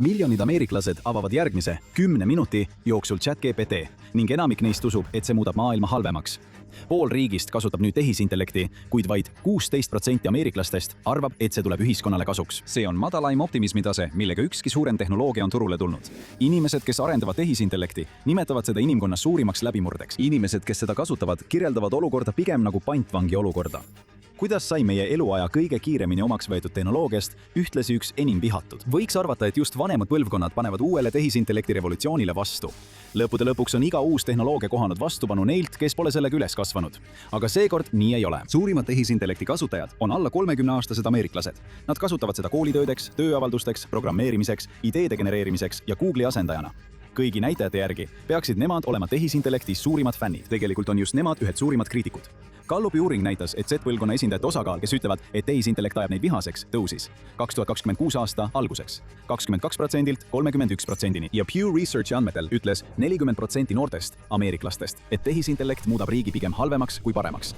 Miljonid ameeriklased avavad järgmise 10 minuti jooksul ChatGPT ning enamik neist usub, et see muudab maailma halvemaks. Pool riigist kasutab nüüd tehisintellekti, kuid vaid 16% ameeriklastest arvab, et see tuleb ühiskonnale kasuks. See on madalaim optimismi tase, millega ükski suurem tehnoloogia on turule tulnud. Inimesed, kes arendavad tehisintellekti, nimetavad seda inimkonna suurimaks läbimurdeks. Inimesed, kes seda kasutavad, kirjeldavad olukorda pigem nagu pantvangi olukorda. Kuidas sai meie eluaja kõige kiiremini omaks võetud tehnoloogiast ühtlasi üks enim vihatud? Võiks arvata, et just vanemad põlvkonnad panevad uuele tehisintellekti revolutsioonile vastu. Lõppude lõpuks on iga uus tehnoloogia kohanud vastupanu neilt, kes pole sellega üles kasvanud. Aga seekord nii ei ole. Suurimad tehisintellekti kasutajad on alla 30-aastased ameeriklased. Nad kasutavad seda koolitöödeks, tööavaldusteks, programmeerimiseks, ideede genereerimiseks ja Google'i asendajana. Kõigi näitajate järgi peaksid nemad olema tehisintellekti suurimad fännid. Tegelikult on just nemad ühed suurimad kriitikud. Gallupi uuring näitas, et Z-põlvkonna esindajate osakaal, kes ütlevad, et tehisintellekt ajab neid vihaseks, tõusis 2026 aasta alguseks 22%-lt 31%-ni ja Pew Researchi andmetel ütles 40% noortest ameeriklastest, et tehisintellekt muudab riigi pigem halvemaks kui paremaks.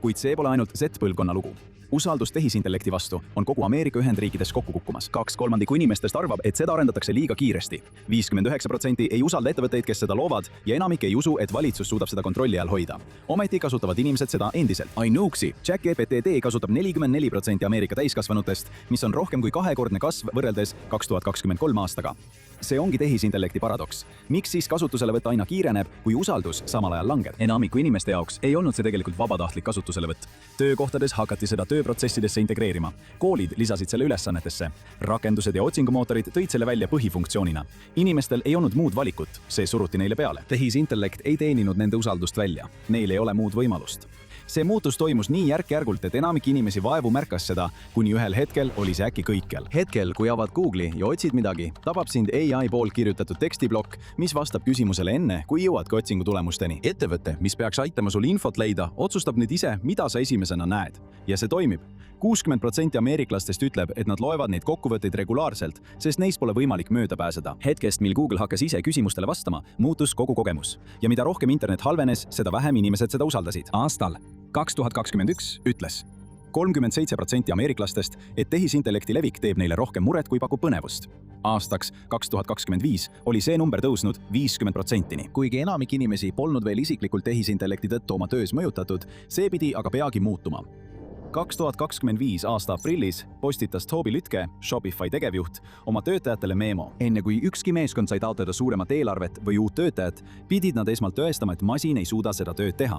Kuid see pole ainult Z-põlvkonna lugu. Usaldus tehisintellekti vastu on kogu Ameerika Ühendriikides kokku kukkumas. 2/3 inimestest arvab, et seda arendatakse liiga kiiresti. 59% ei usalda ettevõtteid, kes seda loovad ja enamik ei usu, et valitsus suudab seda kontrolli all hoida. Ometi kasutavad inimesed seda endiselt. Ainuüksi ChatGPT kasutab 44% Ameerika täiskasvanutest, mis on rohkem kui kahekordne kasv võrreldes 2023 aastaga. See ongi tehisintellekti paradoks. Miks siis kasutusele võtta aina kiireneb, kui usaldus samal ajal langeb? Enamiku inimeste jaoks ei olnud see tegelikult vabatahtlik kasutuselevõtt. Töökohtades hakati seda tööprotsessidesse integreerima. Koolid lisasid selle ülesannetesse. Rakendused ja otsingumootorid tõid selle välja põhifunktsioonina. Inimestel ei olnud muud valikut, see suruti neile peale. Tehisintellekt ei teeninud nende usaldust välja. Neil ei ole muud võimalust. See muutus toimus nii järk-järgult, et enamik inimesi vaevu märkas seda, kuni ühel hetkel oli see äkki kõikjal. Hetkel, kui avad Google'i ja otsid midagi, tabab sind AI poolt kirjutatud tekstiblokk, mis vastab küsimusele enne, kui jõuadki otsingu tulemusteni. Ettevõte, mis peaks aitama sul infot leida, otsustab nüüd ise, mida sa esimesena näed. Ja see toimib. 60% ameeriklastest ütleb, et nad loevad neid kokkuvõtteid regulaarselt, sest neist pole võimalik mööda pääseda. Hetkest, mil Google hakkas ise küsimustele vastama, muutus kogu kogemus. Ja mida rohkem internet halvenes, seda vähem inimesed seda usaldasid. Aastal 2021 ütles 37% ameeriklastest, et tehisintellekti levik teeb neile rohkem muret, kui pakub põnevust. Aastaks 2025 oli see number tõusnud 50%-ni. Kuigi enamik inimesi polnud veel isiklikult tehisintellekti tõttu oma töös mõjutatud, see pidi aga peagi muutuma. 2025 aasta aprillis postitas Toby Lütke, Shopify tegevjuht, oma töötajatele memo. Enne kui ükski meeskond sai taotleda suuremat eelarvet või uut töötajat, pidid nad esmalt tõestama, et masin ei suuda seda tööd teha.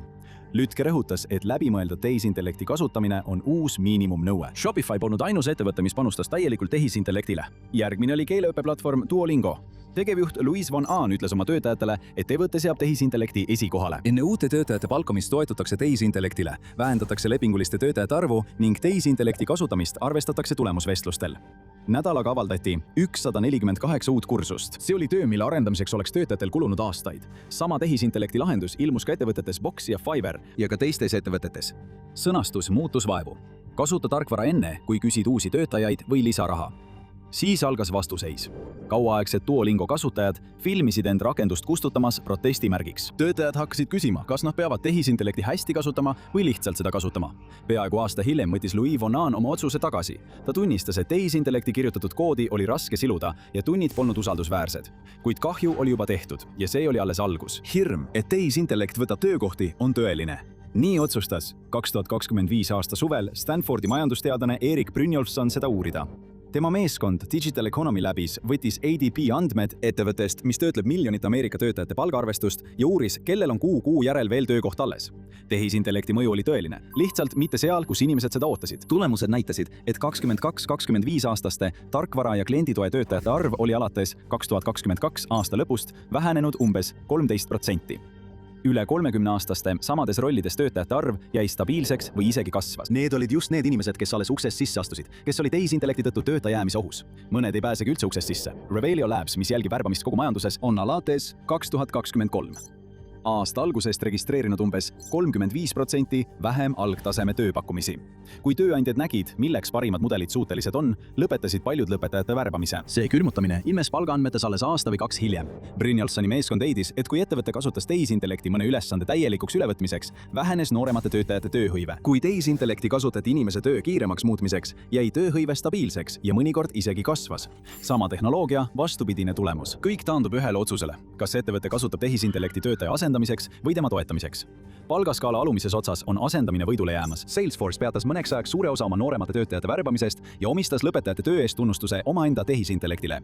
Lütke rõhutas, et läbimõeldud tehisintellekti kasutamine on uus miinimumnõue. Shopify polnud ainus ettevõte, mis panustas täielikult tehisintellektile. Järgmine oli keeleõppeplatvorm Duolingo. Tegevjuht Louise von Ahn ütles oma töötajatele, et ettevõte seab tehisintellekti esikohale. Enne uute töötajate palkamist toetutakse tehisintellektile, vähendatakse lepinguliste töötajate arvu ning tehisintellekti kasutamist arvestatakse tulemusvestlustel. Nädalaga avaldati 148 uut kursust. See oli töö, mille arendamiseks oleks töötajatel kulunud aastaid. Sama tehisintellekti lahendus ilmus ka ettevõtetes Box ja Fiverr ja ka teistes ettevõtetes. Sõnastus muutus vaevu. Kasuta tarkvara enne, kui küsid uusi töötajaid või lisaraha. Siis algas vastuseis. Kauaaegsed Duolingo kasutajad filmisid end rakendust kustutamas protestimärgiks. Töötajad hakkasid küsima, kas nad peavad tehisintellekti hästi kasutama või lihtsalt seda kasutama. Peaaegu aasta hiljem võttis Louise von Ahn oma otsuse tagasi. Ta tunnistas, et tehisintellekti kirjutatud koodi oli raske siluda ja tunnid polnud usaldusväärsed. Kuid kahju oli juba tehtud ja see oli alles algus. Hirm, et tehisintellekt võtab töökohti, on tõeline. Nii otsustas 2025 aasta suvel Stanfordi majandusteadlane Erik Brynjolfsson seda uurida. Tema meeskond Digital Economy Labis võttis ADP andmed ettevõttest, mis töötleb miljonit Ameerika töötajate palgaarvestust ja uuris, kellel on kuu järel veel töökoht alles. Tehisintellekti mõju oli tõeline, lihtsalt mitte seal, kus inimesed seda ootasid. Tulemused näitasid, et 22-25 aastaste tarkvara ja klienditoe töötajate arv oli alates 2022 aasta lõpust vähenenud umbes 13%. Üle 30-aastaste samades rollides töötajate arv jäi stabiilseks või isegi kasvas. Need olid just need inimesed, kes alles uksest sisse astusid, kes oli tehisintellekti tõttu tööta jäämise ohus. Mõned ei pääsegi üldse uksest sisse. Revelio Labs, mis jälgib värbamist kogu majanduses, on alates 2023. aasta algusest registreerinud umbes 35% vähem algtaseme tööpakkumisi. Kui tööandjad nägid, milleks parimad mudelid suutelised on, lõpetasid paljud lõpetajate värbamise. See külmutamine ilmes palgaandmetes alles aasta või 2 hiljem. Brynjolfsoni meeskond leidis, et kui ettevõte kasutas tehisintellekti mõne ülesande täielikuks ülevõtmiseks, vähenes nooremate töötajate tööhõive. Kui tehisintellekti kasutati inimese töö kiiremaks muutmiseks, jäi tööhõive stabiilseks ja mõnikord isegi kasvas. Sama tehnoloogia, vastupidine tulemus. Kõik taandub ühele otsusele, kas ettevõte kasutab tehisintellekti töötaja asendamiseks või tema toetamiseks. Palgaskaala alumises otsas on asendamine võidule jäämas. Salesforce peatas mõneks ajaks suure osa oma nooremate töötajate värbamisest ja omistas lõpetajate töö eest tunnustuse omaenda tehisintellektile.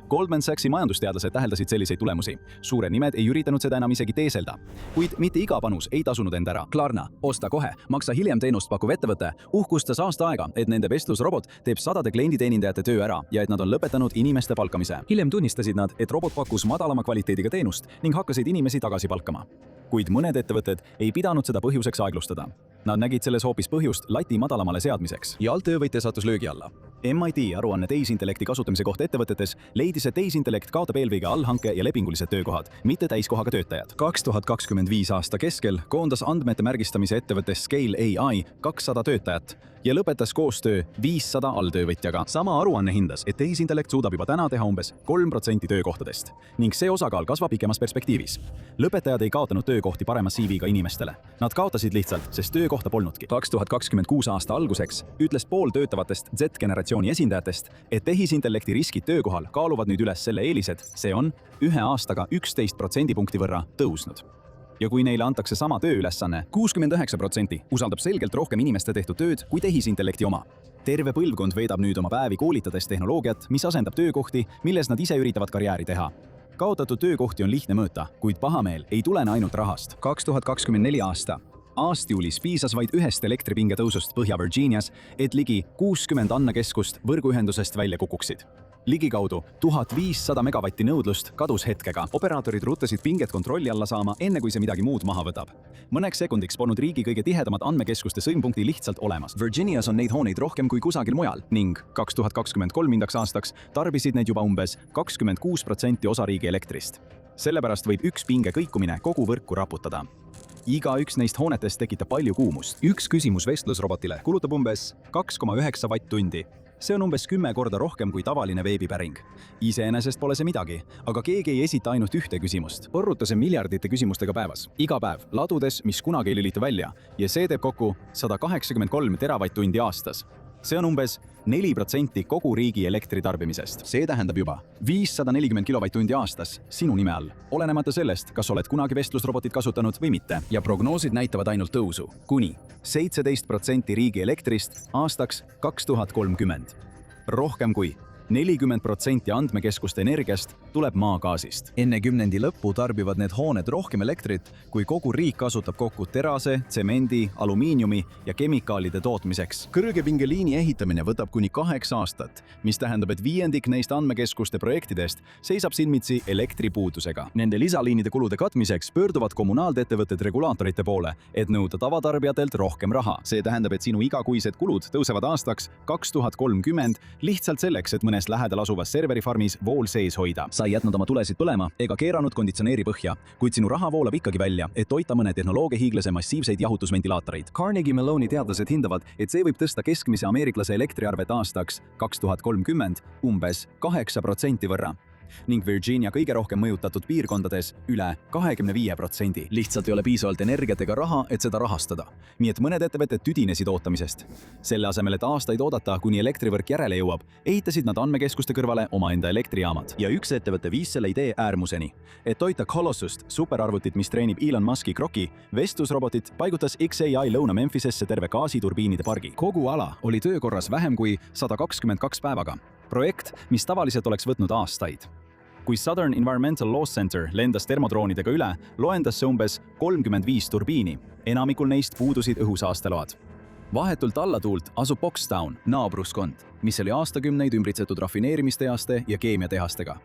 Goldman Sachsi majandusteadlased täheldasid selliseid tulemusi. Suured nimed ei üritanud seda enam isegi teeselda. Kuid mitte iga panus ei tasunud end ära. Klarna, osta kohe, maksa hiljem teenust pakkuv ettevõte, uhkustas aasta aega, et nende vestlusrobot teeb sadade klienditeenindajate töö ära ja et nad on lõpetanud inimeste palkamise. Hiljem tunnistasid nad, et robot pakkus madalama kvaliteediga teenust ning hakkasid inimesi tagasi palkama. Kuid mõned ettevõtted ei pidanud seda põhjuseks aeglustada. Nad nägid selles hoopis põhjust lati madalamale seadmiseks ja alltöövõtja sattus löögi alla. MIT aruanne tehisintellekti kasutamise kohta ettevõtetes leidis, et tehisintellekt kaotab eelkõige allhanke ja lepingulised töökohad, mitte täiskohaga töötajad. 2025 aasta keskel koondas andmete märgistamise ettevõtte Scale AI 200 töötajat ja lõpetas koostöö 500 alltöövõtjaga. Sama aruanne hindas, et tehisintellekt suudab juba täna teha umbes 3% töökohtadest ning see osakaal kasvab pikemas perspektiivis. Lõpetajad ei kaotanud töökohti parema CV-ga inimestele. Nad kaotasid lihtsalt, sest töökohta polnudki. 2026 aasta alguseks ütles pool töötavatest Z-generatsiooni esindajatest, et tehisintellekti riskid töökohal kaaluvad nüüd üles selle eelised, see on 1 aastaga 11% võrra tõusnud. Ja kui neile antakse sama tööülesanne, 69% usaldab selgelt rohkem inimeste tehtud tööd kui tehisintellekti oma. Terve põlvkond veedab nüüd oma päevi koolitades tehnoloogiat, mis asendab töökohti, milles nad ise üritavad karjääri teha. Kaotatud töökohti on lihtne mõõta, kuid pahameel ei tulene ainult rahast. 2024 aasta juulis piisas vaid ühest elektripinge tõusust Põhja-Virginias, et ligi 60 andmekeskust võrguühendusest välja kukuksid. Ligikaudu 1500 megavatti nõudlust kadus hetkega. Operaatorid ruttasid pinget kontrolli alla saama, enne kui see midagi muud maha võtab. Mõneks sekundiks polnud riigi kõige tihedamad andmekeskuste sõlmpunkti lihtsalt olemas. Virginias on neid hooneid rohkem kui kusagil mujal ning 2023 aastaks tarbisid neid juba umbes 26% osariigi elektrist. Sellepärast võib üks pinge kõikumine kogu võrku raputada. Iga üks neist hoonetest tekitab palju kuumust. Üks küsimus vestlusrobotile kulutab umbes 2,9 vatt-tundi. See on umbes 10 korda rohkem kui tavaline veebipäring. Iseenesest pole see midagi, aga keegi ei esita ainult ühte küsimust. Põrrutase miljardite küsimustega päevas. Iga päev ladudes, mis kunagi ei lülitu välja ja see teeb kokku 183 teravatt-tundi aastas. See on umbes 4% kogu riigi elektritarbimisest. See tähendab juba 540 kilovatt-tundi aastas sinu nime all, olenemata sellest, kas oled kunagi vestlusrobotit kasutanud või mitte. Ja prognoosid näitavad ainult tõusu. Kuni 17% riigi elektrist aastaks 2030. Rohkem kui 40% andmekeskuste energiast tuleb maagaasist. Enne kümnendi lõppu tarbivad need hooned rohkem elektrit, kui kogu riik kasutab kokku terase, tsemendi, alumiiniumi ja kemikaalide tootmiseks. Kõrgepingeliini ehitamine võtab kuni 8 aastat, mis tähendab, et 1/5 neist andmekeskuste projektidest seisab silmitsi elektripuudusega. Nende lisaliinide kulude katmiseks pöörduvad kommunaaldettevõtted regulaatorite poole, et nõuda tavatarbijatelt rohkem raha. See tähendab, et sinu igakuised kulud tõusevad aastaks 2030 lihtsalt selleks, et mõnes lähedal asuvas serverifarmis vool sees hoida. Sa ei jätnud oma tulesid põlema ega keeranud konditsioneeri põhja, kuid sinu raha voolab ikkagi välja, et toita mõne tehnoloogiahiiglase massiivseid jahutusventilaatoreid. Carnegie Melloni teadlased hindavad, et see võib tõsta keskmise ameeriklase elektriarvet aastaks 2030 umbes 8% võrra. Ning Virginia kõige rohkem mõjutatud piirkondades üle 25%. Lihtsalt ei ole piisavalt energiat ega raha, et seda rahastada. Nii et mõned ettevõtted tüdinesid ootamisest. Selle asemel, et aastaid oodata, kuni elektrivõrk järele jõuab, ehitasid nad andmekeskuste kõrvale omaenda elektrijaamad. Ja üks ettevõte viis selle idee äärmuseni. Et toita Colossust, superarvutit, mis treenib Elon Muski Kroki, vestlusrobotit paigutas XAI Lõuna-Memphisesse terve gaasiturbiinide pargi. Kogu ala oli töökorras vähem kui 122 päevaga. Projekt, mis tavaliselt oleks võtnud aastaid. Kui Southern Environmental Law Center lendas termodroonidega üle, loendas see umbes 35 turbiini. Enamikul neist puudusid õhusaasteload. Vahetult alla tuult asub Boxtown, naabruskond, mis oli aastakümneid ümbritsetud rafineerimistehaste ja keemiatehastega.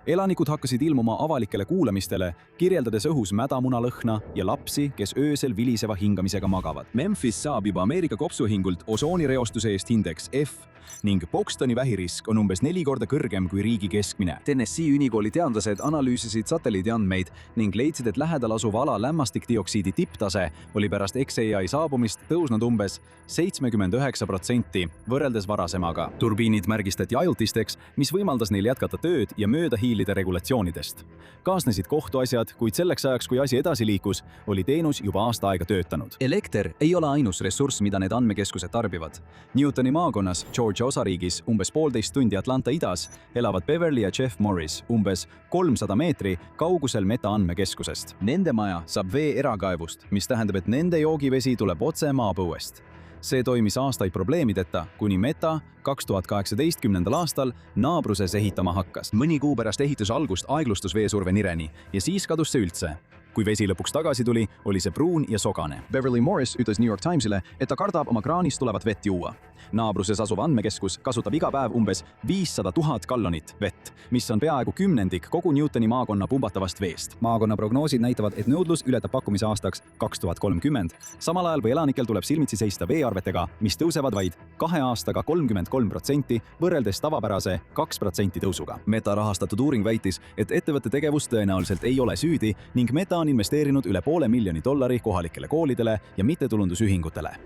Elanikud hakkasid ilmuma avalikele kuulamistele, kirjeldades õhus mädamunalõhna ja lapsi, kes öösel viliseva hingamisega magavad. Memphis saab juba Ameerika kopsuhingult osoonireostuse eest hindeks F ning Boxtoni vähirisk on umbes 4 korda kõrgem kui riigi keskmine. Tennessee ülikooli teadlased analüüsisid satelliidiandmeid ning leidsid, et lähedal asuva ala lämmastikdioksiidi tipptase oli pärast XAI saabumist tõusnud umbes 79% võrreldes varasemaga. Turbiinid märgistati ajutisteks, mis võimaldas neil jätkata tööd ja mööda hiilida regulatsioonidest. Kaasnesid kohtuasjad, kuid selleks ajaks, kui asi edasi liikus, oli teenus juba aasta aega töötanud. Elekter ei ole ainus ressurss, mida need andmekeskused tarbivad. Newtoni maakonnas, Georgia osariigis, umbes 1,5 tundi Atlanta idas, elavad Beverly ja Jeff Morris umbes 300 meetri kaugusel Meta andmekeskusest. Nende maja saab vee erakaevust, mis tähendab, et nende joogivesi tuleb otse maapõuest. See toimis aastaid probleemideta, kuni Meta 2018. aastal naabruses ehitama hakkas. Mõni kuu pärast ehituse algust aeglustus veesurve nireni ja siis kadus see üldse. Kui vesi lõpuks tagasi tuli, oli see pruun ja sogane. Beverly Morris ütles New York Timesile, et ta kardab oma kraanist tulevat vett juua. Naabruses asuv andmekeskus kasutab iga päev umbes 500 000 gallonit vett, mis on peaaegu 10% kogu Newtoni maakonna pumbatavast veest. Maakonna prognoosid näitavad, et nõudlus ületab pakkumise aastaks 2030, samal ajal kui elanikel tuleb silmitsi seista veearvetega, mis tõusevad vaid 2 aastaga 33% võrreldes tavapärase 2% tõusuga. Meta rahastatud uuring väitis, et ettevõtte tegevus tõenäoliselt ei ole süüdi ning Meta on investeerinud üle $500,000 kohalikele koolidele ja mittetulundusühingutele.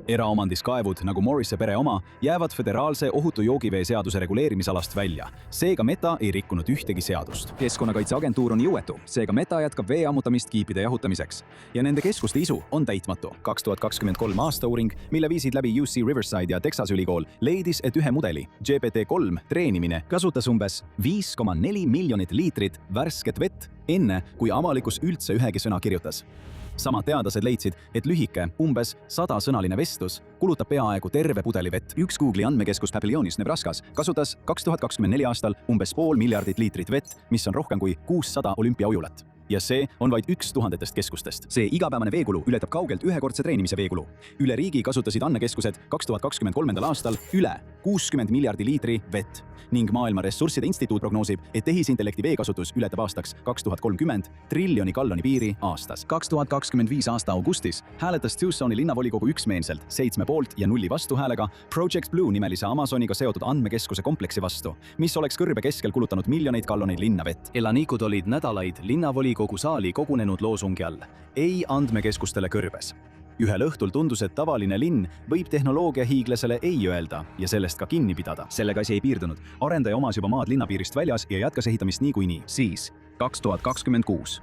Eraomandis kaevud, nagu Morrise pere oma, jäävad föderaalse ohutu joogivee seaduse reguleerimisalast välja. Seega Meta ei rikkunud ühtegi seadust. Keskkonnakaitseagentuur on jõuetu, seega Meta jätkab vee ammutamist kiipide jahutamiseks. Ja nende keskuste isu on täitmatu. 2023 aasta uuring, mille viisid läbi UC Riverside ja Texas ülikool, leidis, et ühe mudeli, GPT-3 treenimine, kasutas umbes 5,4 miljonit liitrit värsket vett enne, kui avalikkus üldse ühegi sõna kirjutas. Samad teadlased leidsid, et lühike, umbes 100-sõnaline vestlus kulutab peaaegu terve pudeli vett. Üks Google'i andmekeskus Papillonis, Nebraskas kasutas 2024 aastal umbes 500 miljardit liitrit vett, mis on rohkem kui 600 olümpiaujulat. Ja see on vaid 1000 keskustest. See igapäevane veekulu ületab kaugelt ühekordse treenimise veekulu. Üle riigi kasutasid andmekeskused 2023. aastal üle 60 miljardi liitri vett ning Maailma Ressursside Instituut prognoosib, et tehisintellekti veekasutus ületab aastaks 2030 triljoni galloni piiri aastas. 2025 aasta augustis hääletas Tucsoni linnavolikogu üksmeelselt 7 poolt ja 0 vastuhäälega Project Blue nimelise Amazoniga seotud andmekeskuse kompleksi vastu, mis oleks kõrbe keskel kulutanud miljoneid galloneid linnavett. Elanikud olid nädalaid linnavolikogu saali kogunenud loosungi all. Ei andmekeskustele kõrbes. Ühel õhtul tundus, et tavaline linn võib tehnoloogia hiiglasele ei öelda ja sellest ka kinni pidada. Sellega asi ei piirdunud. Arendaja omas juba maad linnapiirist väljas ja jätkas ehitamist niikuinii. Siis 2026.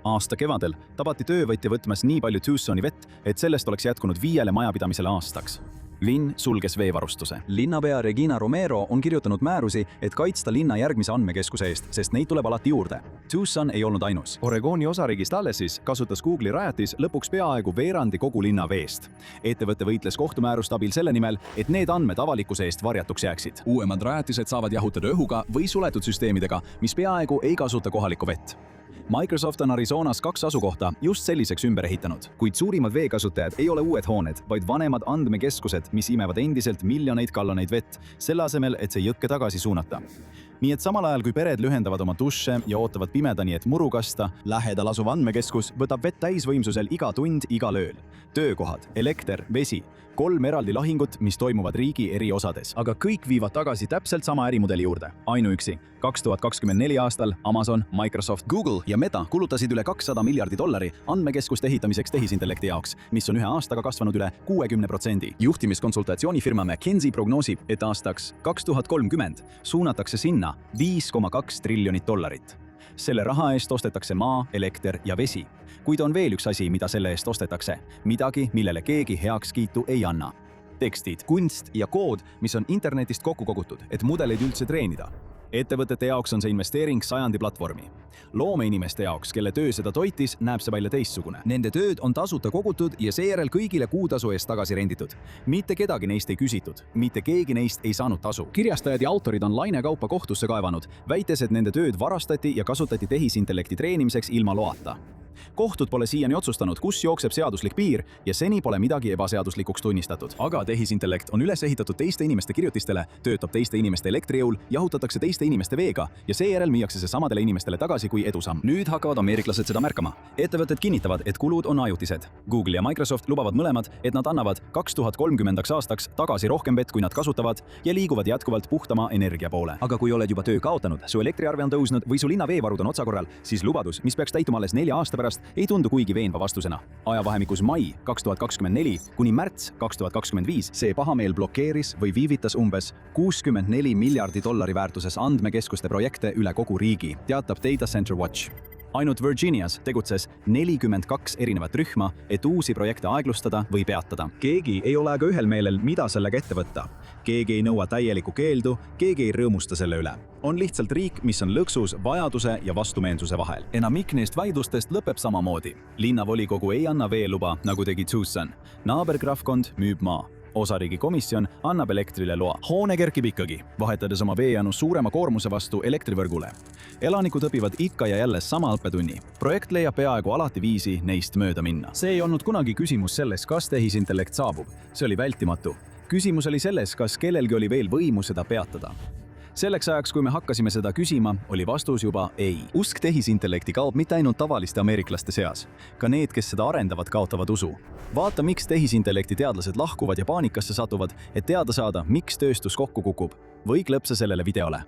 Aasta kevadel tabati töövõtja võtmas nii palju Tucsoni vett, et sellest oleks jätkunud 5 majapidamisele aastaks. Linn sulges veevarustuse. Linnapea Regina Romero on kirjutanud määrusi, et kaitsta linna järgmise andmekeskuse eest, sest neid tuleb alati juurde. Tucson ei olnud ainus. Oregoni osariigis Dallasis kasutas Google'i rajatis lõpuks peaaegu veerandi kogu linna veest. Ettevõte võitles kohtumääruste abil selle nimel, et need andmed avalikkuse eest varjatuks jääksid. Uuemad rajatised saavad jahutada õhuga või suletud süsteemidega, mis peaaegu ei kasuta kohalikku vett. Microsoft on Arizonas 2 asukohta just selliseks ümber ehitanud, kuid suurimad veekasutajad ei ole uued hooned, vaid vanemad andmekeskused, mis imevad endiselt miljoneid galloneid vett, selle asemel, et see jõkke tagasi suunata. Nii et samal ajal, kui pered lühendavad oma duše ja ootavad pimedani, et muru kasta, lähedal asuv andmekeskus võtab vett täisvõimsusel iga tund, igal ööl. Töökohad, elekter, vesi, 3 eraldi lahingut, mis toimuvad riigi eri osades. Aga kõik viivad tagasi täpselt sama ärimudeli juurde. Ainuüksi 2024 aastal Amazon, Microsoft, Google ja Meta kulutasid üle $200 miljardi andmekeskuste ehitamiseks tehisintellekti jaoks, mis on ühe aastaga kasvanud üle 60%. Juhtimiskonsultatsioonifirma McKinsey prognoosib, et aastaks 2030 suunatakse sinna $5,2 triljonit. Selle raha eest ostetakse maa, elekter ja vesi. Kuid on veel üks asi, mida selle eest ostetakse. Midagi, millele keegi heakskiitu ei anna. Tekstid, kunst ja kood, mis on internetist kokku kogutud, et mudeleid üldse treenida. Ettevõtete jaoks on see investeering sajandi platvormi. Loomeinimeste jaoks, kelle töö seda toitis, näeb see välja teistsugune. Nende tööd on tasuta kogutud ja seejärel kõigile kuutasu eest tagasi renditud. Mitte kedagi neist ei küsitud, mitte keegi neist ei saanud tasu. Kirjastajad ja autorid on lainekaupa kohtusse kaevanud, väites, et nende tööd varastati ja kasutati tehisintellekti treenimiseks ilma loata. kohtud pole siiani otsustanud, kus jookseb seaduslik piir ja seni pole midagi ebaseaduslikuks tunnistatud. aga tehisintellekt on üles ehitatud teiste inimeste kirjutistele, töötab teiste inimeste elektrijõul, jahutatakse teiste inimeste veega ja seejärel müüakse see samadele inimestele tagasi kui edusamm. Nüüd hakkavad ameeriklased seda märkama. Ettevõtted kinnitavad, et kulud on ajutised. Google ja Microsoft lubavad mõlemad, et nad annavad 2030. aastaks tagasi rohkem vett, kui nad kasutavad ja liiguvad jätkuvalt puhtama energia poole. Aga kui oled juba töö kaotanud, su elektriarve on tõusnud või su linna veevarud on otsakorral, siis lubadus, mis peaks täituma alles 4 aasta pärast, ei tundu kuigi veenva vastusena. Ajavahemikus mai 2024 kuni märts 2025 see pahameel blokeeris või viivitas umbes $64 miljardi väärtuses andmekeskuste projekte üle kogu riigi, teatab Data Center Watch. Ainult Virginias tegutses 42 erinevat rühma, et uusi projekte aeglustada või peatada. Keegi ei ole aga ühel meelel, mida sellega ette võtta. Keegi ei nõua täielikku keeldu, keegi ei rõõmusta selle üle. On lihtsalt riik, mis on lõksus vajaduse ja vastumeelsuse vahel. Enamik neist vaidlustest lõpeb samamoodi. Linnavolikogu ei anna veeluba, nagu tegi Tucson. Naaberkrahvkond müüb maa. Osariigi komisjon annab elektrile loa. Hoone kerkib ikkagi, vahetades oma veejanu suurema koormuse vastu elektrivõrgule. Elanikud õpivad ikka ja jälle sama õppetunni. Projekt leiab peaaegu alati viisi neist mööda minna. See ei olnud kunagi küsimus selles, kas tehisintellekt saabub. See oli vältimatu. Küsimus oli selles, kas kellelgi oli veel võimu seda peatada. Selleks ajaks, kui me hakkasime seda küsima, oli vastus juba ei. Usk tehisintellekti kaob mitte ainult tavaliste ameeriklaste seas. Ka need, kes seda arendavad, kaotavad usu. Vaata, miks tehisintellekti teadlased lahkuvad ja paanikasse satuvad, et teada saada, miks tööstus kokku kukub. Või klõpsa sellele videole.